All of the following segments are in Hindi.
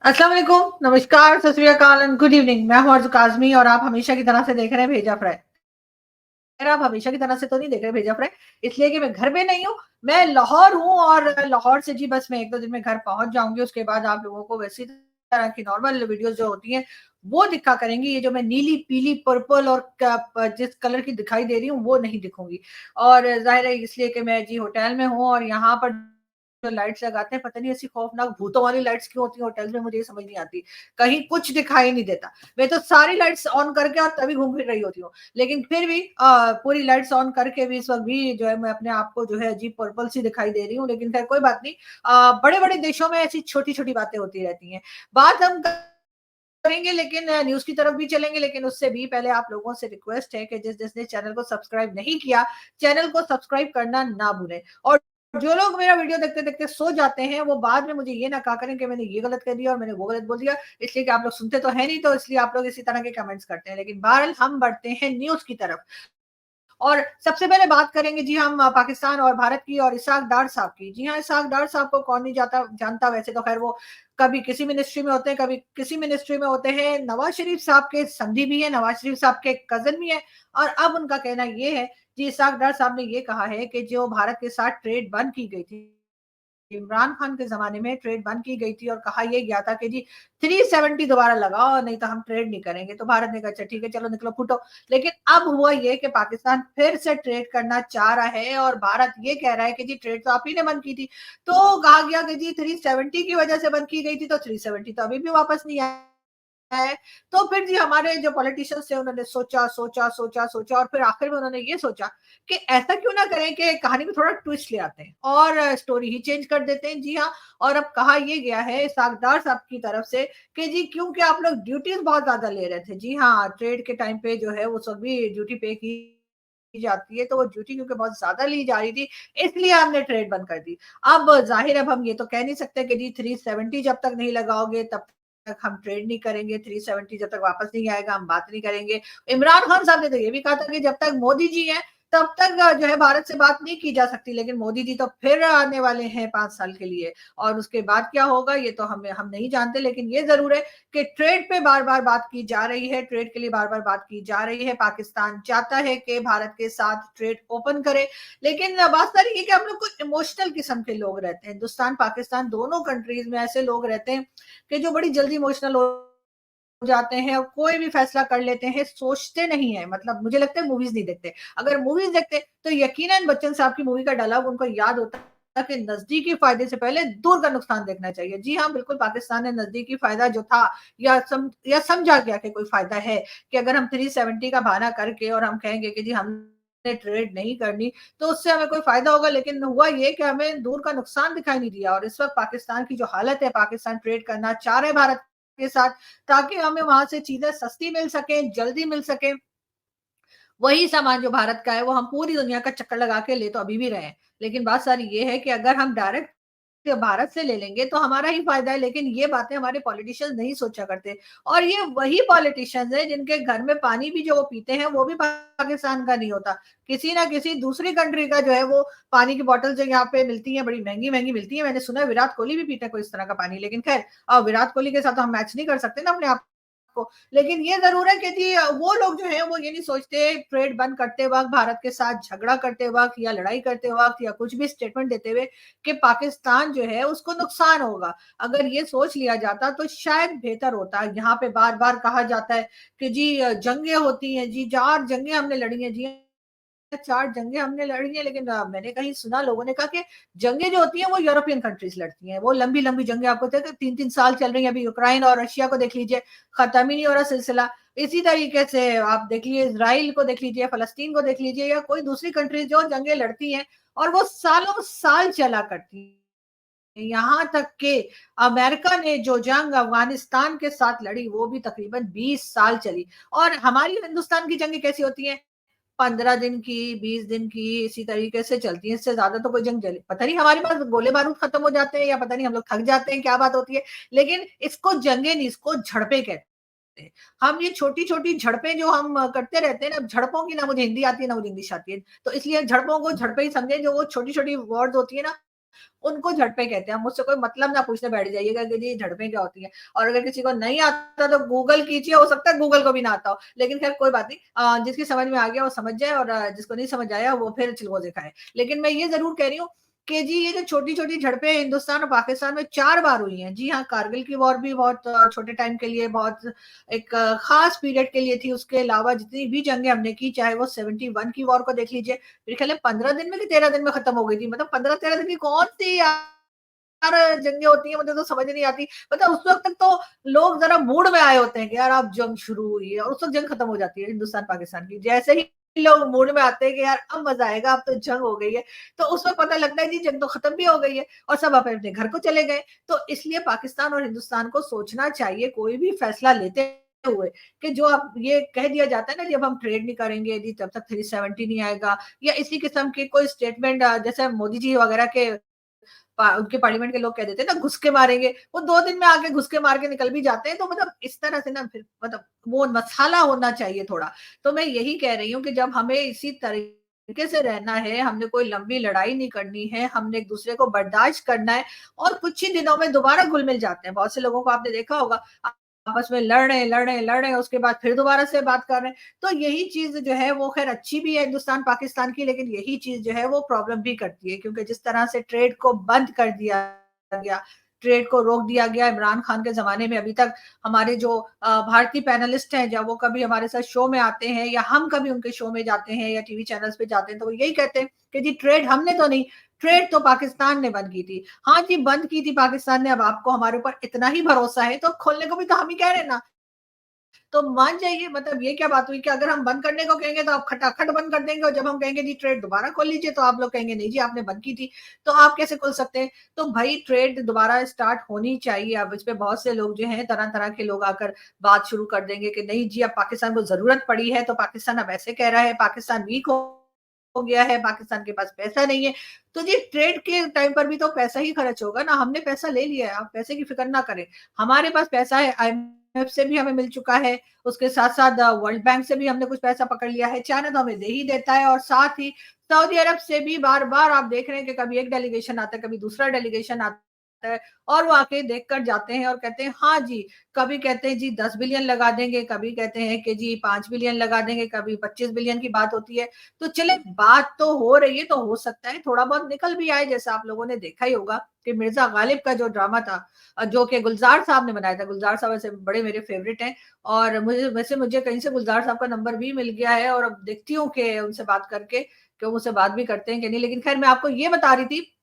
अस्सलाम वालेकुम, नमस्कार, सत श्री अकाल एंड गुड इवनिंग। मैं हूँ अर्ज़ काज़मी और आप हमेशा की तरह से देख रहे हैं भेजा फ्राई। खैर आप हमेशा की तरह से तो नहीं देख रहे भेजा फ्राई, इसलिए कि मैं घर पे नहीं हूँ, मैं लाहौर हूँ और लाहौर से जी बस मैं 1-2 दिन में घर पहुँच जाऊँगी, उसके बाद आप लोगों को वैसी तरह की नॉर्मल वीडियोज़ जो होती हैं, वो दिखा करेंगी। ये जो मैं नीली, पीली, पर्पल और क प जिस कलर की दिखाई दे रही हूँ, वो नहीं दिखूँगी। और ज़ाहिर है इसलिए कि मैं जी होटल में हूँ और यहाँ पर जो लाइट्स लगाते हैं, पता नहीं ऐसी खौफनाक भूतों वाली लाइट्स क्यों होती हैं होटल्स में, मुझे ये समझ नहीं आती। कहीं कुछ दिखाई नहीं देता। मैं तो सारी लाइट्स ऑन करके और तभी घूम फिर रही होती हूँ। लेकिन फिर भी पूरी लाइट्स ऑन करके भी इस वक़्त भी जो है मैं अपने आप को जो है अजीब पर्पल सी दिखाई दे रही हूँ, लेकिन खैर कोई बात नहीं। बड़े-बड़े देशों में ऐसी छोटी-छोटी बातें होती रहती हैं। बात हम करेंगे लेकिन न्यूज़ की तरफ भी चलेंगे, लेकिन उससे भी पहले आप लोगों से रिक्वेस्ट है कि जिसने चैनल को सब्सक्राइब नहीं किया, चैनल को सब्सक्राइब करना ना भूलें। और जो लोग मेरा वीडियो देखते-देखते सो जाते हैं, वो बाद में मुझे ये ना कहा करें कि मैंने ये गलत कर दिया और मैंने वो गलत बोल दिया, इसलिए कि आप लोग सुनते तो हैं नहीं, तो इसलिए आप लोग इसी तरह के कमेंट्स करते हैं। लेकिन बहरहाल हम बढ़ते हैं न्यूज़ की तरफ। और सबसे पहले बात करेंगे जी हम पाकिस्तान और भारत की और इसहाक डार साहब की। जी हाँ, इसहाक डार साहब को कौन नहीं जानता, वैसे तो खैर वो कभी किसी मिनिस्ट्री में होते हैं, कभी किसी मिनिस्ट्री में होते हैं। नवाज़ शरीफ साहब के समधी भी हैं, नवाज़ शरीफ साहब के कज़िन भी हैं और अब उनका कहना ये है, जी इसहाक डार साहब ने ये कहा है कि जो भारत के साथ ट्रेड बंद की गई थी, इमरान खान के ज़माने में ट्रेड बंद की गई थी और कहा ये गया था कि जी 370 दोबारा लगाओ नहीं तो हम ट्रेड नहीं करेंगे। तो भारत ने कहा अच्छा ठीक है चलो निकलो फूटो। लेकिन अब हुआ ये कि पाकिस्तान फिर से ट्रेड करना चाह रहा है और भारत ये कह रहा है कि जी ट्रेड तो आप ही ने बंद की थी। तो कहा गया कि जी 370 की वजह से बंद की गई थी तो 370 तो अभी भी वापस नहीं आया है। तो फिर जी हमारे जो पॉलिटिशियंस थे उन्होंने सोचा और फिर आखिर में उन्होंने ये सोचा कि ऐसा क्यों ना करें कि कहानी में थोड़ा ट्विस्ट ले आते हैं और स्टोरी ही चेंज कर देते हैं। जी हाँ, और अब कहा ये गया है सागदार साहब की तरफ से कि जी क्योंकि आप लोग ड्यूटीज़ बहुत ज़्यादा ले रहे थे। जी हाँ, ट्रेड के टाइम पे जो है वो सभी ड्यूटी पे की जाती है, तो वो ड्यूटी क्योंकि बहुत ज़्यादा ली जा रही थी, इसलिए हमने ट्रेड बंद कर दी। अब ज़ाहिर है अब हम ये तो कह नहीं सकते कि जी 370 जब तक नहीं लगाओगे तब तक हम ट्रेड नहीं करेंगे, 370 जब तक वापस नहीं आएगा हम बात नहीं करेंगे। इमरान खान साहब ने तो ये भी कहा था कि जब तक मोदी जी हैं तब तक जो है भारत से बात नहीं की जा सकती, लेकिन मोदी जी तो फिर आने वाले हैं 5 साल के लिए और उसके बाद क्या होगा ये तो हम नहीं जानते, लेकिन ये ज़रूर है कि ट्रेड पे बार-बार बात की जा रही है, ट्रेड के लिए बार-बार बात की जा रही है। पाकिस्तान चाहता है कि भारत के साथ ट्रेड ओपन करे, लेकिन बात सारी ये कि हम लोग कुछ इमोशनल किस्म के लोग रहते हैं। हिंदुस्तान, पाकिस्तान दोनों कंट्रीज़ में ऐसे लोग रहते हैं कि जो बड़ी जल्दी इमोशनल हो जाते हैं और कोई भी फैसला कर लेते हैं, सोचते नहीं है। मतलब मुझे लगता है मूवीज़ नहीं देखते। अगर मूवीज़ देखते तो यकीनन बच्चन साहब की मूवी का डायलॉग उनको याद होता कि नज़दीकी फ़ायदे से पहले दूर का नुकसान देखना चाहिए। जी हाँ, बिल्कुल पाकिस्तान ने नज़दीकी फ़ायदा जो था या समझा गया कि कोई फ़ायदा है कि अगर हम 370 का बहाना करके और हम कहेंगे कि जी हमने ट्रेड नहीं करनी, तो उससे हमें कोई फ़ायदा होगा। लेकिन हुआ ये कि हमें दूर का नुकसान दिखाई नहीं दिया और इस वक़्त पाकिस्तान की जो हालत है, पाकिस्तान ट्रेड करना चाह रहे भारत के साथ ताकि हमें वहाँ से चीज़ें सस्ती मिल सकें, जल्दी मिल सकें। वही सामान जो भारत का है वो हम पूरी दुनिया का चक्कर लगा के ले तो अभी भी रहे हैं। लेकिन बात सारी ये है कि अगर हम डायरेक्ट भारत से ले लेंगे तो हमारा ही फ़ायदा है, लेकिन ये बातें हमारे पॉलिटिशियंस नहीं सोचा करते। और ये वही पॉलिटिशियंस हैं जिनके घर में पानी भी जो वो पीते हैं वो भी पाकिस्तान का नहीं होता। किसी ना किसी दूसरी कंट्री का जो है वो पानी की बॉटल जो यहाँ पे मिलती हैं बड़ी महँगी-महँगी मिलती हैं। मैंने सुना है विराट कोहली भी पीता है कोई इस तरह का पानी, लेकिन ख़ैर विराट कोहली के साथ तो हम मैच नहीं कर सकते ना अपने आप को। लेकिन ये ज़रूर है कि जी वो लोग जो हैं वो ये नहीं सोचते ट्रेड बंद करते वक़्त, भारत के साथ झगड़ा करते वक़्त या लड़ाई करते वक़्त या कुछ भी स्टेटमेंट देते हुए कि पाकिस्तान जो है उसको नुकसान होगा। अगर ये सोच लिया जाता तो शायद बेहतर होता। यहाँ पे बार-बार कहा जाता है कि जी जंगें होती हैं, जी 4 जंगें हमने लड़ी हैं। जी 4 जंगें हमने लड़ी हैं, लेकिन मैंने कहीं सुना लोगों ने कहा कि जंगें जो होती हैं वो यूरोपियन कंट्रीज़ लड़ती हैं। वो लंबी-लंबी जंगें आपको पता है 3-3 साल चल रही हैं। अभी यूक्रेन और रशिया को देख लीजिए, खत्म ही नहीं हो रहा सिलसिला। इसी तरीके से आप देख लीजिए इज़राइल को देख लीजिए, फ़लस्तीन को देख लीजिए या कोई दूसरी कंट्रीज़ जो जंगें लड़ती हैं और वो सालों-साल चला करती हैं। यहाँ तक कि अमेरिका ने जो जंग अफ़गानिस्तान के साथ लड़ी, वो भी तकरीबन 20 साल चली और हमारी हिंदुस्तान की जंगें कैसी होती हैं? 15 दिन की, 20 दिन की, इसी तरीके से चलती हैं, इससे ज़्यादा तो कोई जंग चले पता नहीं हमारे पास गोले-बारूद खत्म हो जाते हैं या पता नहीं हम लोग थक जाते हैं, क्या बात होती है? लेकिन इसको जंगें नहीं, इसको झड़पें कहते हैं। हम ये छोटी-छोटी झड़पें जो हम करते रहते हैं ना, झड़पों की ना मुझे हिंदी आती है, ना मुझे इंग्लिश आती है, तो इसलिए झड़पों को झड़पें ही समझें, जो वो छोटी-छोटी वर्ड्स होती है ना उनको झड़पें कहते हैं। मुझसे कोई मतलब ना पूछने बैठ जाइएगा कि जी झड़पें क्या होती हैं? और अगर किसी को नहीं आता तो गूगल कीजिए, हो सकता है गूगल को भी ना आता हो। लेकिन ख़ैर कोई बात नहीं, जिसकी समझ में आ गया वो समझ जाए और जिसको नहीं समझ आया वो फिर चिलगोज़े खाए। लेकिन मैं ये ज़रूर कह रही हूँ कि जी ये जो छोटी-छोटी झड़पें हिंदुस्तान और पाकिस्तान में 4 बार हुई हैं। जी हाँ, कारगिल की वॉर भी बहुत छोटे टाइम के लिए बहुत एक ख़ास पीरियड के लिए थी। उसके अलावा जितनी भी जंगें हमने की, चाहे वो 71 की वॉर को देख लीजिए, मेरे ख़्याल है 15 दिन में कि 13 दिन में खत्म हो गई थी। मतलब 15-13 दिन की कौन-सी यार जंगें होती हैं, मुझे तो समझ नहीं आती। मतलब उस वक़्त तक तो लोग ज़रा मूड में आए होते हैं कि यार अब जंग शुरू हुई है और उस वक़्त जंग खत्म हो जाती है हिंदुस्तान-पाकिस्तान की। जैसे ही लोग मूड में आते हैं कि यार अब मज़ा आएगा, अब तो जंग हो गई है, तो उस वक़्त पता लगता है जी जंग तो खत्म भी हो गई है और सब अपने-अपने घर को चले गए। तो इसलिए पाकिस्तान और हिंदुस्तान को सोचना चाहिए कोई भी फैसला लेते हुए कि जो अब ये कह दिया जाता है ना, जब हम ट्रेड नहीं करेंगे जी तब तक 370 नहीं आएगा, या इसी किस्म के कोई स्टेटमेंट जैसे मोदी जी वगैरह के उनके पार्लियामेंट के लोग कह देते हैं ना घुस के मारेंगे, वो 2 दिन में आके घुस के मार के निकल भी जाते हैं। तो मतलब इस तरह से ना फिर मतलब वो मसाला होना चाहिए थोड़ा। तो मैं यही कह रही हूँ कि जब हमें इसी तरीके से रहना है, हमने कोई लंबी लड़ाई नहीं करनी है, हमने एक-दूसरे को बर्दाश्त करना है और कुछ ही दिनों में दोबारा घुल-मिल जाते हैं। बहुत से लोगों को आपने देखा होगा आपस में लड़ रहे हैं, उसके बाद फिर दोबारा से बात कर रहे हैं। तो यही चीज़ जो है वो ख़ैर अच्छी भी है हिंदुस्तान-पाकिस्तान की, लेकिन यही चीज़ जो है वो प्रॉब्लम भी करती है क्योंकि जिस तरह से ट्रेड को बंद कर दिया गया, ट्रेड को रोक दिया गया इमरान खान के ज़माने में। अभी तक हमारे जो भारतीय पैनलिस्ट हैं, जब वो कभी हमारे साथ शो में आते हैं या हम कभी उनके शो में जाते हैं या टीवी चैनल्स पे जाते हैं, तो वो यही कहते हैं कि जी ट्रेड हमने तो नहीं, ट्रेड तो पाकिस्तान ने बंद की थी। हाँ जी, बंद की थी पाकिस्तान ने, अब आपको हमारे ऊपर इतना ही भरोसा है, तो खोलने को भी तो हम ही कह रहे हैं ना। तो मान जाइए, मतलब ये क्या बात हुई कि अगर हम बंद करने को कहेंगे तो आप खटाखट बंद कर देंगे और जब हम कहेंगे जी ट्रेड दोबारा खोल लीजिए तो आप लोग कहेंगे नहीं जी आपने बंद की थी, तो आप कैसे खोल सकते हैं? तो भाई ट्रेड दोबारा स्टार्ट होनी चाहिए। अब इस पे बहुत से लोग जो हैं तरह-तरह के लोग आकर बात शुरू कर देंगे कि नहीं जी अब पाकिस्तान को ज़रूरत पड़ी है तो पाकिस्तान अब ऐसे कह रहा है, पाकिस्तान वीक हो गया है, पाकिस्तान के पास पैसा नहीं है। तो जी ट्रेड के टाइम पर भी तो पैसा ही खर्च होगा ना, हमने पैसा ले लिया है, आप पैसे की फ़िक्र ना करें। हमारे पास पैसा है, आईएमएफ से भी हमें मिल चुका है, उसके साथ-साथ वर्ल्ड बैंक से भी हमने कुछ पैसा पकड़ लिया है, चाइना तो हमें दे ही देता है और साथ ही सऊदी अरब से भी बार-बार आप देख रहे हैं कि कभी एक डेलीगेशन आता है, कभी दूसरा डेलीगेशन आता है और वो आके देख कर जाते हैं और कहते हैं हाँ जी, कभी कहते हैं जी 10 बिलियन लगा देंगे, कभी कहते हैं कि जी 5 बिलियन लगा देंगे, कभी 25 बिलियन की बात होती है। तो चले बात तो हो रही है, तो हो सकता है थोड़ा बहुत निकल भी आए, जैसा आप लोगों ने देखा ही होगा कि मिर्ज़ा गालिब का जो ड्रामा था जो कि गुलज़ार साहब ने बनाया था। गुलज़ार साहब वैसे बड़े मेरे फ़ेवरेट हैं और मुझे कहीं से गुलज़ार साहब का नंबर भी मिल गया है और अब देखती हूँ कि उनसे बात करके कि वो मुझसे बात भी करते हैं कि नहीं। लेकिन ख़ैर मैं आपको ये बता रही थी,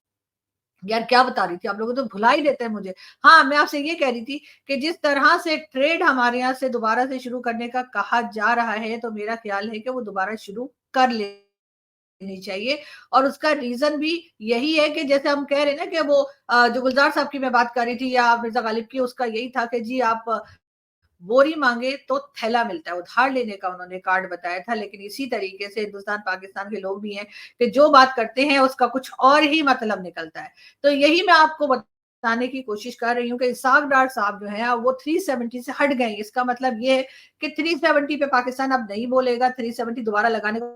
यार क्या बता रही थी? आप लोग तो भुला ही देते हैं मुझे। हाँ, मैं आपसे ये कह रही थी कि जिस तरह से ट्रेड हमारे यहाँ से दोबारा से शुरू करने का कहा जा रहा है, तो मेरा ख़्याल है कि वो दोबारा शुरू कर लेनी चाहिए और उसका रीज़न भी यही है कि जैसे हम कह रहे हैं ना कि वो जो गुलज़ार साहब की मैं बात कर रही थी या मिर्ज़ा गालिब की, उसका यही था कि जी आप बोरी माँगे तो थैला मिलता है, उधार लेने का उन्होंने कार्ड बताया था। लेकिन इसी तरीके से हिंदुस्तान, पाकिस्तान के लोग भी हैं कि जो बात करते हैं उसका कुछ और ही मतलब निकलता है। तो यही मैं आपको बताने की कोशिश कर रही हूँ कि इसाक डार साहब जो हैं वो 370 से हट गए हैं। इसका मतलब ये है कि 370 पे पाकिस्तान अब नहीं बोलेगा, 370 दोबारा लगाने को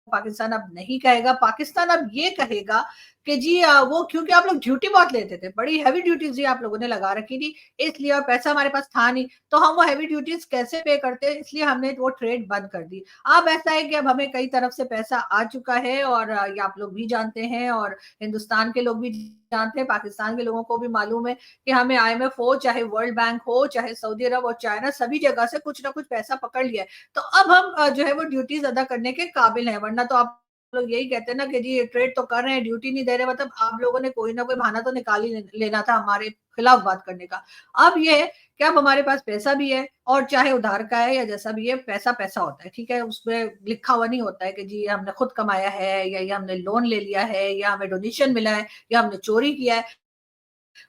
पाकिस्तान अब नहीं कहेगा। पाकिस्तान अब ये कहेगा कि जी वो क्योंकि आप लोग ड्यूटी बहुत लेते थे, बड़ी हेवी ड्यूटीज़ जी आप लोगों ने लगा रखी थी, इसलिए और पैसा हमारे पास था नहीं, तो हम वो हेवी ड्यूटीज़ कैसे पे करते, इसलिए हमने वो ट्रेड बंद कर दी। अब ऐसा है कि अब हमें कई तरफ से पैसा आ चुका है और ये आप लोग भी जानते हैं और हिंदुस्तान के लोग भी जानते हैं, पाकिस्तान के लोगों को भी मालूम है कि हमें आईएमएफ हो, चाहे वर्ल्ड बैंक हो, चाहे सऊदी अरब और चाइना, सभी जगह से कुछ ना कुछ पैसा पकड़ लिया है। तो अब हम जो है वो ड्यूटीज़ अदा करने के काबिल हैं, वरना तो आप लोग यही कहते हैं ना कि जी ट्रेड तो कर रहे हैं, ड्यूटी नहीं दे रहे, मतलब आप लोगों ने कोई ना कोई बहाना तो निकाल ही लेना था हमारे खिलाफ बात करने का। अब ये है कि अब हमारे पास पैसा भी है और चाहे उधार का है या जैसा भी है, पैसा पैसा होता है, ठीक है? उसमें लिखा हुआ नहीं होता है कि जी हमने खुद कमाया है या ये हमने लोन ले लिया है या हमें डोनेशन मिला है या हमने चोरी किया है।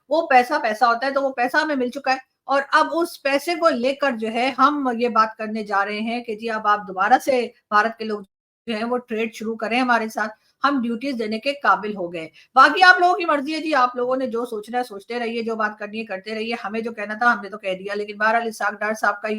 वो पैसा पैसा होता है, तो वो पैसा हमें मिल चुका है और अब उस पैसे को लेकर जो है हम ये बात करने जा रहे हैं कि जी अब आप दोबारा से भारत के लोग जो है वो ट्रेड शुरू करें हमारे साथ, हम ड्यूटीज़ देने के काबिल हो गए। बाकी आप लोगों की मर्ज़ी है जी, आप लोगों ने जो सोचना है सोचते रहिए, जो बात करनी है करते रहिए, हमें जो कहना था हमने तो कह दिया। लेकिन बहरहाल इसहाक डार साहब का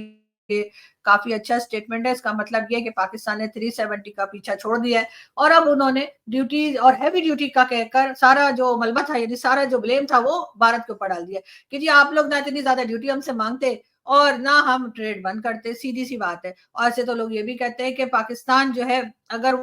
ये काफी अच्छा स्टेटमेंट है। इसका मतलब ये है कि पाकिस्तान ने 370 का पीछा छोड़ दिया है और अब उन्होंने ड्यूटी और हैवी ड्यूटी का कहकर सारा जो मलबा था, यानी सारा जो ब्लेम था वो भारत के ऊपर डाल दिया कि जी आप लोग ना इतनी ज्यादा ड्यूटी हमसे मांगते और ना हम ट्रेड बंद करते, सीधी सी बात है। और ऐसे तो लोग ये भी कहते हैं कि पाकिस्तान जो है अगर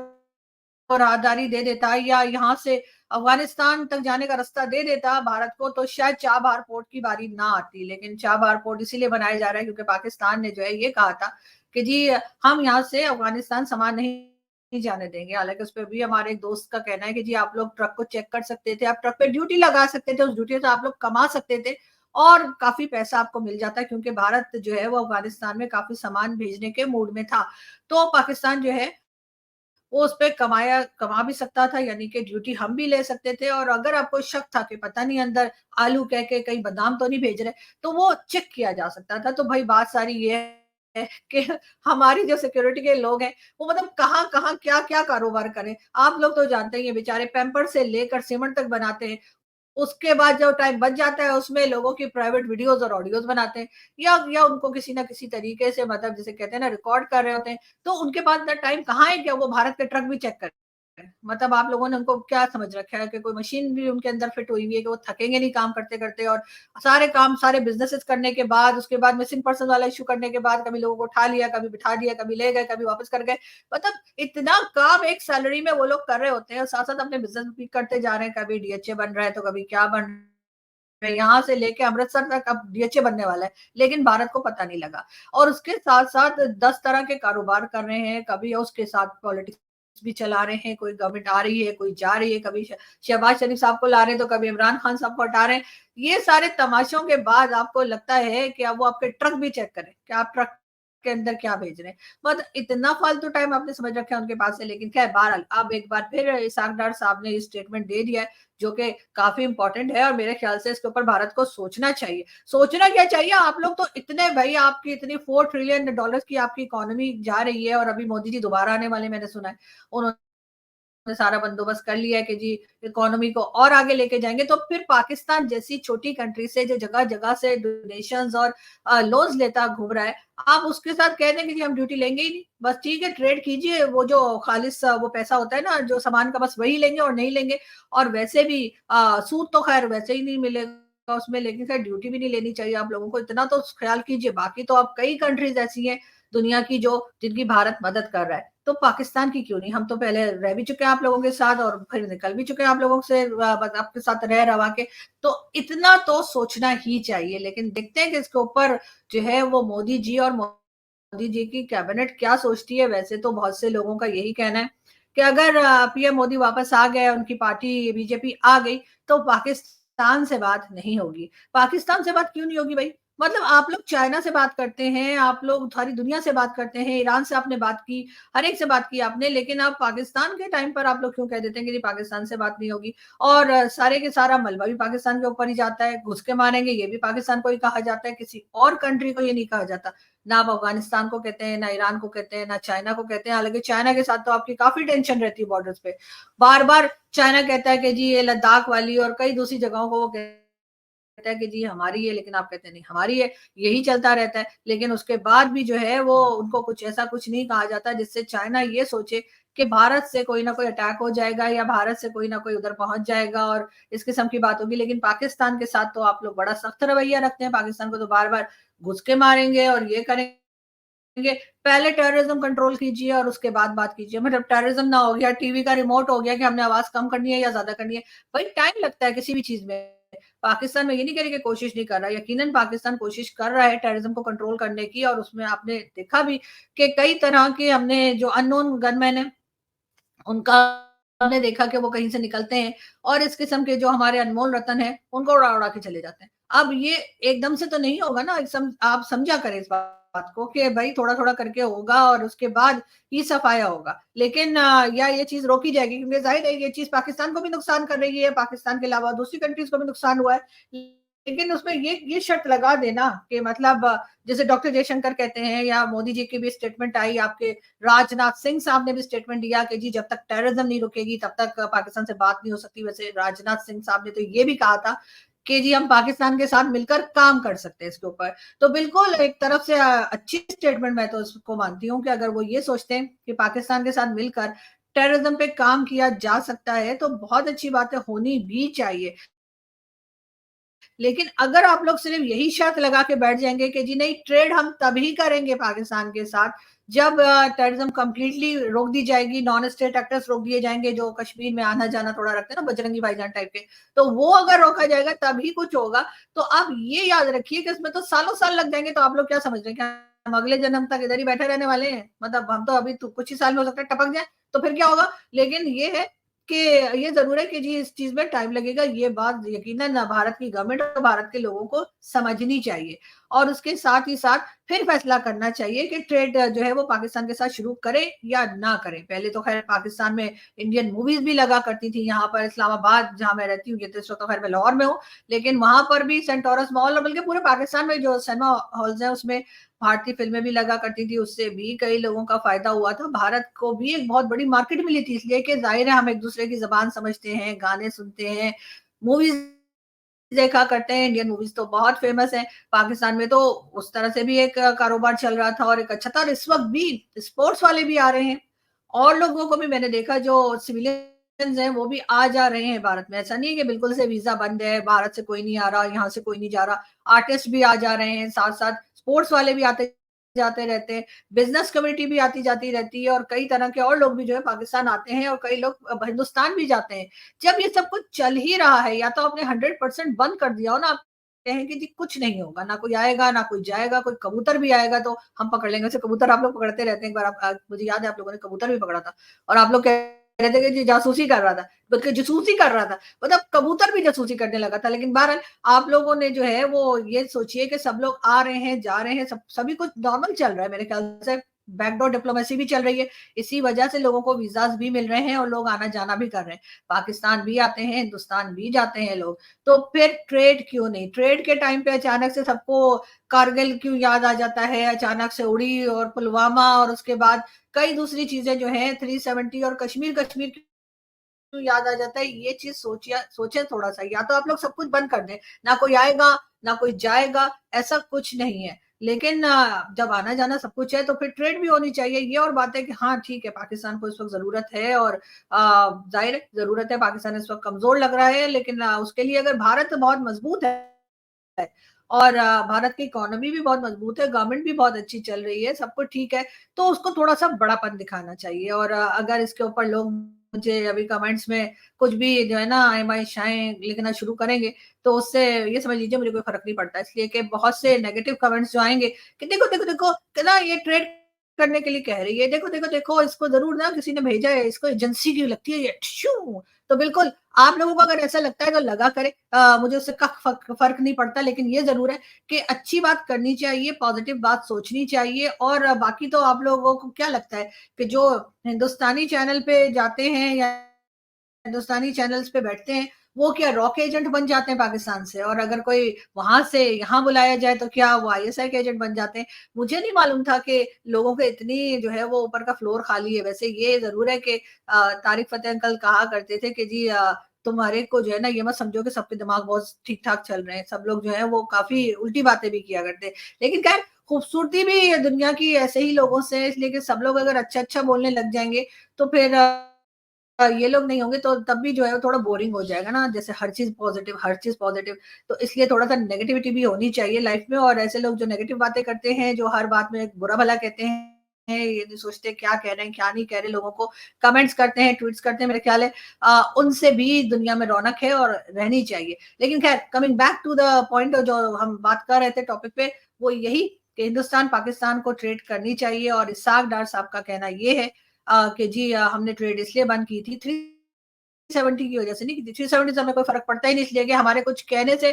वो राहदारी दे देता या यहाँ से अफगानिस्तान तक जाने का रास्ता दे देता भारत को, तो शायद चाबहार पोर्ट की बारी ना आती। लेकिन चाबहार पोर्ट इसीलिए बनाया जा रहा है क्योंकि पाकिस्तान ने जो है ये कहा था कि जी हम यहाँ से अफगानिस्तान सामान नहीं जाने देंगे। हालांकि उस पर भी हमारे एक दोस्त का कहना है कि जी आप लोग ट्रक को चेक कर सकते थे, आप ट्रक पे ड्यूटी लगा सकते थे, उस ड्यूटी से आप लोग कमा सकते थे और काफी पैसा आपको मिल जाता है क्योंकि भारत जो है वो अफगानिस्तान में काफी सामान भेजने के मूड में था। तो पाकिस्तान जो है वो उस पे कमा भी सकता था, यानी कि ड्यूटी हम भी ले सकते थे। और अगर आपको शक था कि पता नहीं अंदर आलू कह के कहीं बादाम तो नहीं भेज रहे, तो वो चेक किया जा सकता था। तो भाई बात सारी ये है कि हमारी जो सिक्योरिटी के लोग हैं वो मतलब कहाँ कहाँ क्या क्या कारोबार करें। आप लोग तो जानते ही हैं, बेचारे पैम्पर से लेकर सीमेंट तक बनाते हैं, उसके बाद जो टाइम बच जाता है उसमें लोगों की प्राइवेट वीडियोस और ऑडियोज बनाते हैं या उनको किसी ना किसी तरीके से मतलब जिसे कहते हैं ना रिकॉर्ड कर रहे होते हैं। तो उनके पास इतना टाइम कहाँ है कि वो भारत के ट्रक भी चेक करें। मतलब आप लोगों ने उनको क्या समझ रखा है कि कोई मशीन भी उनके अंदर फिट हुई हुई है कि वो थकेंगे नहीं काम करते करते। और सारे काम सारे बिजनेसेस करने के बाद उसके बाद मिसिंग पर्सन वाला इश्यू करने के बाद कभी लोगों को उठा लिया, कभी बिठा दिया, कभी ले गए, कभी वापस कर गए। मतलब इतना काम एक सैलरी में वो लोग कर रहे होते हैं और साथ साथ अपने बिजनेस भी करते जा रहे हैं। कभी डीएचए बन रहा है तो कभी क्या बन रहा है, यहाँ से लेके अमृतसर तक अब डीएचए बनने वाला है, लेकिन भारत को पता नहीं लगा। और उसके साथ साथ 10 तरह के कारोबार कर रहे हैं, कभी उसके साथ पॉलिटिक्स भी चला रहे हैं, कोई गवर्नमेंट आ रही है कोई जा रही है, कभी शहबाज शरीफ साहब को ला रहे हैं तो कभी इमरान खान साहब को हटा रहे हैं। ये सारे तमाशों के बाद आपको लगता है कि अब वो आपके ट्रक भी चेक करें कि आप ट्रक के अंदर क्या भेज रहे हैं। मतलब इतना फालतू टाइम आपने समझ रखा है उनके पास है। लेकिन खैर बहरहाल अब एक बार फिर इसाक डार साहब ने स्टेटमेंट दे दिया है जो कि काफी इंपॉर्टेंट है और मेरे ख्याल से इसके ऊपर भारत को सोचना चाहिए। सोचना क्या चाहिए, आप लोग तो इतने भाई आपकी इतनी $4 ट्रिलियन की आपकी इकोनॉमी जा रही है और अभी मोदी जी दोबारा आने वाले मैंने सुना है, उन्होंने सारा बंदोबस्त कर लिया है कि जी इकोनॉमी को और आगे लेके जाएंगे। तो फिर पाकिस्तान जैसी छोटी कंट्री से जो जगह जगह से डोनेशंस और लोन्स लेता घूम रहा है, आप उसके साथ कह दें कि जी हम ड्यूटी लेंगे ही नहीं, बस ठीक है ट्रेड कीजिए, वो जो खालिस वो पैसा होता है ना जो सामान का बस वही लेंगे और नहीं लेंगे। और वैसे भी सूद तो खैर वैसे ही नहीं मिलेगा उसमें, लेकिन खैर ड्यूटी भी नहीं लेनी चाहिए आप लोगों को, इतना तो ख्याल कीजिए। बाकी तो आप कई कंट्रीज ऐसी हैं दुनिया की जो जिनकी भारत मदद कर रहा है, तो पाकिस्तान की क्यों नहीं। हम तो पहले रह भी चुके हैं आप लोगों के साथ और फिर निकल भी चुके हैं आप लोगों से आपके साथ रह रवा के। तो इतना तो सोचना ही चाहिए। लेकिन देखते हैं कि इसके ऊपर जो है वो मोदी जी और मोदी जी की कैबिनेट क्या सोचती है। वैसे तो बहुत से लोगों का यही कहना है कि अगर पीएम मोदी वापस आ गए, उनकी पार्टी बीजेपी आ गई, तो पाकिस्तान से बात नहीं होगी। पाकिस्तान से बात क्यों नहीं होगी भाई? मतलब आप लोग चाइना से बात करते हैं, आप लोग सारी दुनिया से बात करते हैं, ईरान से आपने बात की, हर एक से बात की आपने, लेकिन आप पाकिस्तान के टाइम पर आप लोग क्यों कह देते हैं कि पाकिस्तान से बात नहीं होगी? और सारे के सारा मलबा भी पाकिस्तान के ऊपर ही जाता है, घुस के मारेंगे ये भी पाकिस्तान को ही कहा जाता है, किसी और कंट्री को ये नहीं कहा जाता। ना आप अफगानिस्तान को कहते हैं, ना ईरान को कहते हैं, ना चाइना को कहते हैं। हालांकि चाइना के साथ तो आपकी काफी टेंशन रहती है बॉर्डर्स पे, बार बार चाइना कहता है कि जी ये लद्दाख वाली और कई दूसरी जगहों को वो कहता है कि जी हमारी है, लेकिन आप कहते हैं नहीं हमारी है। यही चलता रहता है। लेकिन उसके बाद भी जो है वो उनको कुछ ऐसा कुछ नहीं कहा जाता जिससे चाइना ये सोचे कि भारत से कोई ना कोई अटैक हो जाएगा या भारत से कोई ना कोई उधर पहुंच जाएगा और इस किस्म की बात होगी। लेकिन पाकिस्तान के साथ तो आप लोग बड़ा सख्त रवैया रखते हैं, पाकिस्तान को तो बार बार घुस के मारेंगे और ये करेंगे। पहले टेररिज्म कंट्रोल कीजिए और उसके बाद बात कीजिए। मतलब टेररिज्म ना हो गया, टीवी का रिमोट हो गया कि हमने आवाज कम करनी है या ज्यादा करनी है। भाई टाइम लगता है किसी भी चीज में। पाकिस्तान में ये नहीं कह रही कि कोशिश नहीं कर रहा, यकीनन पाकिस्तान कोशिश कर रहा है टेररिज्म को कंट्रोल करने की। और उसमें आपने देखा भी कि कई तरह के हमने जो अननोन गनमैन है उनका हमने देखा कि वो कहीं से निकलते हैं और इस किस्म के जो हमारे अनमोल रतन है उनको उड़ा उड़ा के चले जाते हैं। अब ये एकदम से तो नहीं होगा ना, आप समझा करें इस बात को कि भाई थोड़ा थोड़ा करके होगा और उसके बाद ही सफाया होगा। लेकिन या ये चीज रोकी जाएगी क्योंकि जाहिर है ये चीज पाकिस्तान को भी नुकसान कर रही है, पाकिस्तान के अलावा दूसरी कंट्रीज को भी नुकसान हुआ है। लेकिन उसमें ये शर्त लगा देना कि मतलब जैसे डॉक्टर जयशंकर कहते हैं या मोदी जी की भी स्टेटमेंट आई, आपके राजनाथ सिंह साहब ने भी स्टेटमेंट दिया कि जी जब तक टेररिज्म नहीं रुकेगी तब तक पाकिस्तान से बात नहीं हो सकती। वैसे राजनाथ सिंह साहब ने तो ये भी कहा था कि जी हम पाकिस्तान के साथ मिलकर काम कर सकते हैं इसके ऊपर। तो बिल्कुल एक तरफ से अच्छी स्टेटमेंट मैं तो उसको मानती हूँ कि अगर वो ये सोचते हैं कि पाकिस्तान के साथ मिलकर टेररिज्म पे काम किया जा सकता है, तो बहुत अच्छी बात है, होनी भी चाहिए। लेकिन अगर आप लोग सिर्फ यही शर्त लगा के बैठ जाएंगे कि जी नहीं ट्रेड हम तभी करेंगे पाकिस्तान के साथ जब टेररिज्म कंप्लीटली रोक दी जाएगी, नॉन स्टेट एक्टर्स रोक दिए जाएंगे जो कश्मीर में आना जाना थोड़ा रखते हैं ना बजरंगी भाईजान टाइप के, तो वो अगर रोका जाएगा तभी कुछ होगा। तो आप ये याद रखिए कि इसमें तो सालों साल लग जाएंगे। तो आप लोग क्या समझ रहे हैं कि हम अगले जन्म तक इधर ही बैठे रहने वाले हैं? मतलब हम तो अभी तो कुछ ही साल में हो सकता है टपक जाए, तो फिर क्या होगा? लेकिन ये है कि ये ज़रूर है कि जी इस चीज़ में टाइम लगेगा, ये बात यकीनन भारत की गवर्नमेंट और भारत के लोगों को समझनी चाहिए। और उसके साथ ही साथ फिर फैसला करना चाहिए कि ट्रेड जो है वो पाकिस्तान के साथ शुरू करें या ना करें। पहले तो खैर पाकिस्तान में इंडियन मूवीज़ भी लगा करती थी, यहाँ पर इस्लामाबाद जहाँ मैं रहती हूँ, ये तो इस वक़्त तो खैर मैं लाहौर में हूँ, लेकिन वहाँ पर भी सेंट टॉरस मॉल और बल्कि पूरे पाकिस्तान में जो सिनेमा हॉल्स हैं उसमें भारतीय फ़िल्में भी लगा करती थी, उससे भी कई लोगों का फ़ायदा हुआ था। भारत को भी एक बहुत बड़ी मार्केट मिली थी इसलिए कि ज़ाहिर है हम एक-दूसरे की ज़बान समझते हैं, गाने सुनते हैं, मूवीज़ देखा करते हैं। इंडियन मूवीज़ तो बहुत फ़ेमस है। पाकिस्तान में तो उस तरह से भी एक कारोबार चल रहा था और एक अच्छा था और इस वक़्त भी स्पोर्ट्स वाले भी आ रहे हैं और लोगों को भी मैंने देखा जो सिविलियंस हैं वो भी आ जा रहे हैं भारत में। ऐसा नहीं है कि बिल्कुल से वीज़ा बंद है, भारत से कोई नहीं आ रहा, यहाँ से कोई नहीं जा रहा। आर्टिस्ट भी आ जा रहे हैं, साथ-साथ स्पोर्ट्स वाले भी आते जाते रहते हैं, बिज़नेस कम्युनिटी भी आती-जाती रहती है और कई तरह के और लोग भी जो है पाकिस्तान आते हैं और कई लोग हिंदुस्तान भी जाते हैं। जब ये सब कुछ चल ही रहा है या तो आपने 100% बंद कर दिया हो ना, आप कहें कि जी कुछ नहीं होगा, ना कोई आएगा, ना कोई जाएगा, कोई कबूतर भी आएगा तो हम पकड़ लेंगे। वैसे कबूतर आप लोग पकड़ते रहते हैं, एक बार आप मुझे याद है आप लोगों ने कबूतर भी पकड़ा था और आप लोग कह रहे थे कि जी जासूसी कर रहा था, बल्कि जासूसी कर रहा था, मतलब कबूतर भी जासूसी करने लगा था। लेकिन बहरहाल आप लोगों ने जो है वो ये सोचिए कि सब लोग आ रहे हैं, जा रहे हैं, सब सभी कुछ नॉर्मल चल रहा है मेरे ख्याल से। बैकडोर डिप्लोमेसी भी चल रही है। इसी वजह से लोगों को वीज़ाज़ भी मिल रहे हैं और लोग आना-जाना भी कर रहे हैं। पाकिस्तान भी आते हैं, हिंदुस्तान भी जाते हैं लोग। तो फिर ट्रेड क्यों नहीं? ट्रेड के टाइम पे अचानक से सबको कारगिल क्यों याद आ जाता है? अचानक से उड़ी और पुलवामा और उसके बाद कई दूसरी चीज़ें जो हैं 370 और कश्मीर, कश्मीर क्यों याद आ जाता है? ये चीज़ सोचें थोड़ा-सा। या तो आप लोग सब कुछ बंद कर दें, ना कोई आएगा, ना कोई जाएगा, ऐसा कुछ नहीं है। लेकिन जब आना-जाना सब कुछ है तो फिर ट्रेड भी होनी चाहिए। ये और बात है कि हाँ, ठीक है पाकिस्तान को इस वक़्त ज़रूरत है और ज़ाहिर है ज़रूरत है, पाकिस्तान इस वक़्त कमज़ोर लग रहा है लेकिन उसके लिए अगर भारत बहुत मज़बूत है और भारत की इकोनॉमी भी बहुत मज़बूत है, गवर्नमेंट भी बहुत अच्छी चल रही है, सब कुछ ठीक है, तो उसको थोड़ा-सा बड़ापन दिखाना चाहिए और अगर इसके ऊपर लोग मुझे अभी कमेंट्स में कुछ भी जो है ना आय-बाय-शाएँ लिखना शुरू करेंगे, तो उससे ये समझ लीजिए मुझे कोई फ़र्क नहीं पड़ता। इसलिए कि बहुत से नेगेटिव कमेंट्स जो आएँगे कि देखो, देखो, देखो कि ना ये ट्रेड करने के लिए कह रही है, देखो, देखो, देखो इसको ज़रूर ना किसी ने भेजा है, इसको एजेंसी की लगती है ये, ट्शू! तो बिल्कुल आप लोगों को अगर ऐसा लगता है तो लगा करें। मुझे उससे कख फ़र्क नहीं पड़ता लेकिन ये ज़रूर है कि अच्छी बात करनी चाहिए, पॉज़िटिव बात सोचनी चाहिए और बाकी तो आप लोगों को क्या लगता है कि जो हिंदुस्तानी चैनल पे जाते हैं या हिंदुस्तानी चैनल्स पे बैठते हैं, वो क्या रॉक एजेंट बन जाते हैं पाकिस्तान से और अगर कोई वहाँ से यहाँ बुलाया जाए तो क्या वो आईएसआई के एजेंट बन जाते हैं? मुझे नहीं मालूम था कि लोगों के इतनी जो है वो ऊपर का फ्लोर खाली है। वैसे ये ज़रूर है कि तारिक फ़तेह अंकल कहा करते थे कि जी तुम्हारे को जो है ना ये मत समझो कि सबके दिमाग बहुत ठीक-ठाक चल रहे हैं। सब लोग जो है वो काफ़ी उल्टी बातें भी किया करते हैं। लेकिन ख़ैर खूबसूरती भी दुनिया की ऐसे ही लोगों से है इसलिए कि सब लोग अगर अच्छा-अच्छा बोलने लग जाएँगे तो फिर ये लोग नहीं होंगे तो तब भी जो है वो थोड़ा बोरिंग हो जाएगा ना, जैसे हर चीज़ पॉज़िटिव, तो इसलिए थोड़ा-सा नेगेटिविटी भी होनी चाहिए लाइफ़ में और ऐसे लोग जो नेगेटिव बातें करते हैं, जो हर बात में बुरा-भला कहते हैं, ये नहीं सोचते क्या कह रहे हैं, क्या नहीं कह रहे, लोगों को कमेंट्स करते हैं, ट्वीट्स करते हैं, मेरे ख़्याल है उनसे भी दुनिया में रौनक है और रहनी चाहिए। लेकिन ख़ैर coming back to the point जो हम बात कर रहे थे टॉपिक पे, वो यही कि हिंदुस्तान, पाकिस्तान को ट्रेड करनी चाहिए और इसहाक डार साहब का कहना ये है कि जी हमने ट्रेड इसलिए बंद की थी 370 की वजह से नहीं की थी। 370 से हमें कोई फ़र्क पड़ता ही नहीं इसलिए कि हमारे कुछ कहने से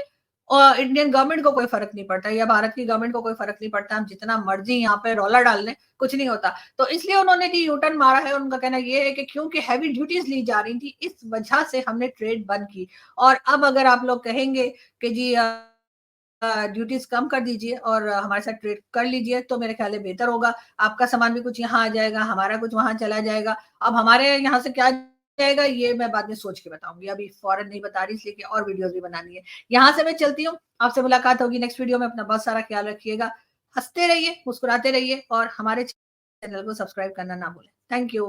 इंडियन गवर्नमेंट को कोई फ़र्क नहीं पड़ता या भारत की गवर्नमेंट को कोई फ़र्क नहीं पड़ता। हम जितना मर्ज़ी यहाँ पे रौला डाल लें, कुछ नहीं होता। तो इसलिए उन्होंने जी यू टर्न मारा है। उनका कहना ये है कि क्योंकि हेवी ड्यूटीज़ ली जा रही थी, इस वजह से हमने ट्रेड बंद की। और अब अगर आप लोग कहेंगे कि जी ड्यूटीज़ कम कर दीजिए और हमारे साथ ट्रेड कर लीजिए, तो मेरे ख़्याल है बेहतर होगा। आपका सामान भी कुछ यहाँ आ जाएगा, हमारा कुछ वहाँ चला जाएगा। अब हमारे यहाँ से क्या जाएगा ये मैं बाद में सोच के बताऊंगी, अभी फौरन नहीं बता रही इसलिए कि और वीडियोस भी बनानी है। यहाँ से मैं चलती हूँ, आपसे मुलाकात होगी नेक्स्ट वीडियो में। अपना बहुत सारा ख्याल रखिएगा, हंसते रहिए, मुस्कुराते रहिए और हमारे चैनल को सब्सक्राइब करना ना भूलें। Thank you.